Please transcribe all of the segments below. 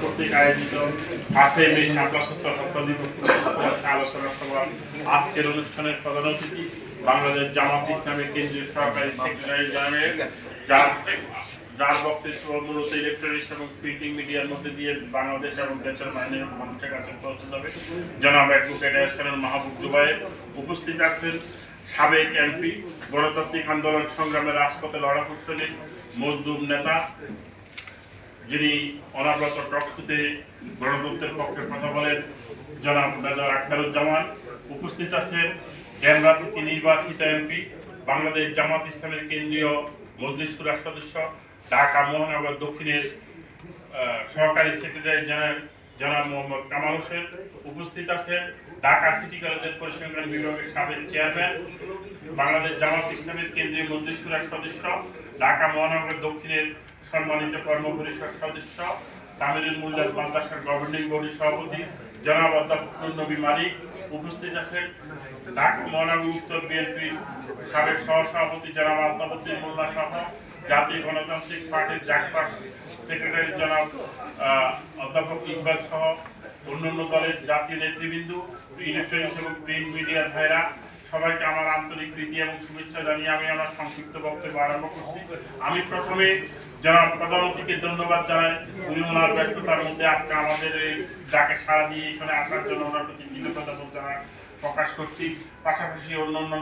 কর্তৃক আয়োজিত 5 মে শাপলা সত্তর হত্যা দিবস উপলক্ষে আলোচনা সভা। আজকের অনুষ্ঠানের প্রধান অতিথি বাংলাদেশ জামাত ইসলামের কেন্দ্রীয় সহকারী সেক্রেটারি জেনারেল, যার বক্তব্য মূলত ইলেকট্রনিক্স এবং প্রিন্টিং মিডিয়ার মধ্যে দিয়ে বাংলাদেশ এবং দেশের বাইরের মানুষের কাছে পৌঁছে যাবে। জনাব অ্যাডভোকেট এহসানুল মাহবুব জুবায়ের। উপস্থিত আছেন সাবেক এমপি, গণতান্ত্রিক আন্দোলন সংগ্রামের রাজপথে লড়াকু সৈনিক, মজদুর নেতা, যিনি অনাব্রত টকশুতে গণতন্ত্রের পক্ষে কথা বলেন, জনাব মেজর আখতারুজ্জামান। উপস্থিত আছেন ডেমরা থেকে নির্বাচিত এমপি, বাংলাদেশ জামাত ইসলামের কেন্দ্রীয় মজলিস শুরার সদস্য, ঢাকা মহানগর দক্ষিণের সহকারী সেক্রেটারি জেনারেল জনাব মোহাম্মদ কামাল হোসেন। উপস্থিত আছেন ঢাকা সিটি কলেজের পরিসংখ্যান বিভাগের সাবেক চেয়ারম্যান, বাংলাদেশ জামাত ইসলামের কেন্দ্রীয় মজলিস শুরার সদস্য, ঢাকা মহানগর দক্ষিণের সম্মানিত কর্ম পরিষদ সদস্য, তামিরুল মুল্লাহ মাদ্রাসার গভর্নিং বডির সভাপতি জনাব অধ্যাপক নবী মালিক। উপস্থিত আছেন ঢাকা মহানগর উত্তর বিএনপির সাবেক সহসভাপতি জনাব আলতাফউদ্দিন মোল্লা সহ জাতীয় গণতান্ত্রিক পার্টির জাকপার সেক্রেটারি জনাব অধ্যাপক ইকবাল সহ অন্যান্য দলের জাতীয় নেতৃবৃন্দ, ইলেকট্রনিক্স এবং প্রিন্ট মিডিয়ার ভাইরা, সবাইকে আমার আন্তরিক প্রীতি এবং শুভেচ্ছা জানিয়ে আমি আমার সংক্ষিপ্ত বক্তব্য আরম্ভ করছি। আমি প্রথমে জনাব প্রধানমন্ত্রীকে ধন্যবাদ জানাই। উনি ওনার ব্যস্ততার মধ্যে আজকে আমাদের এই ডাকে সাড়া দিয়ে এখানে আসার জন্য ওনার প্রতি কৃতজ্ঞতা প্রকাশ করছি। পাশাপাশি অন্যান্য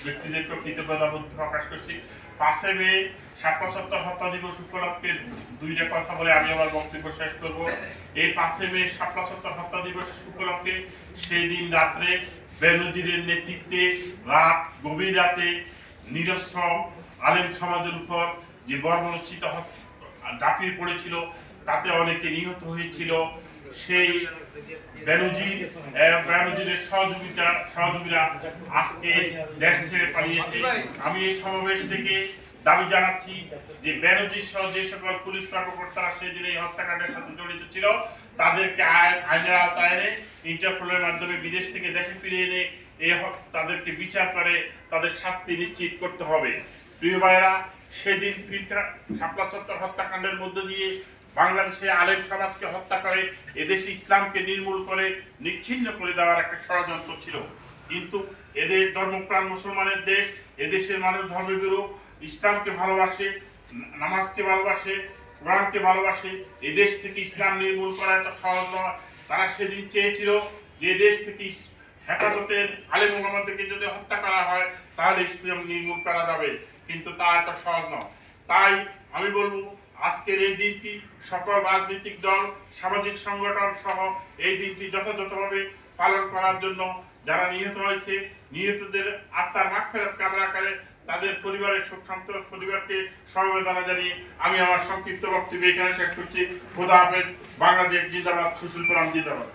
ব্যক্তিদেরকেও কৃতজ্ঞতা প্রকাশ করছি। 5 মে শাপলা সত্তর হত্যা দিবস উপলক্ষে দুইটা কথা বলে আমি আমার বক্তব্য শেষ করব। এই 5 মে শাপলা সত্তর হত্যা দিবস উপলক্ষে সেই দিন রাত্রে বেনজিরের নেতৃত্বে গভীর রাতে নিরস্ত্র আলেম সমাজের উপর যে বর্বরোচিত ঝাঁপিয়ে পড়েছিল, তাতে অনেকে নিহত হয়েছিল। সেই বেনজিরের সহযোগীরা আজকে দেশ ছেড়ে পালিয়েছে। আমি এই সমাবেশ থেকে দাবি জানাচ্ছি যে বেনজির সহ যে সকল পুলিশ কর্মকর্তারা সেদিন এই হত্যাকাণ্ডের সাথে জড়িত ছিল, তাদেরকে আইনের আওতায় এনে ইন্টারপোলের মাধ্যমে বিদেশ থেকে দেশে ফিরিয়ে এনে তাদেরকে বিচার করে তাদের শাস্তি নিশ্চিত করতে হবে। প্রিয় ভাইয়েরা, সেদিন শাপলা সত্তর হত্যাকাণ্ডের মধ্য দিয়ে বাংলাদেশে আলেম সমাজকে হত্যা করে এদেশে ইসলামকে নির্মূল করে নিচ্ছিন্ন করে দেওয়ার একটা ষড়যন্ত্র ছিল। কিন্তু এদেশ ধর্মপ্রাণ মুসলমানের দেশ, এদেশের মানুষ ধর্মগুরু ইসলামকে ভালোবাসে, নামাজকে ভালোবাসে, কোরআনকে ভালোবাসে। এদেশ থেকে ইসলাম নির্মূল করা এত সহজ নয়। তারা সেদিন চেয়েছিল যে দেশ থেকে হেফাজতের আলেম ওলামাদেরকে যদি হত্যা করা হয় তাহলে ইসলাম নির্মূল করা যাবে, কিন্তু তা এত সহজ নয়। তাই আমি বলবো আজকের এই দিনটি সকল রাজনৈতিক দল, সামাজিক সংগঠন সহ এই দিনটি যথাযথভাবে পালন করার জন্য যারা নিহত হয়েছে, নিহতদের আত্মার মাগফিরাত কামনা করে তাদের পরিবারের শোক সন্তপ্ত পরিবারকে সমবেদনা জানিয়ে আমি আমার সংক্ষিপ্ত বক্তব্য এখানে শেষ করছি। খোদা হাফেজ। বাংলাদেশ জিন্দাবাদ। সুশীল কোরআন জিন্দাবাদ।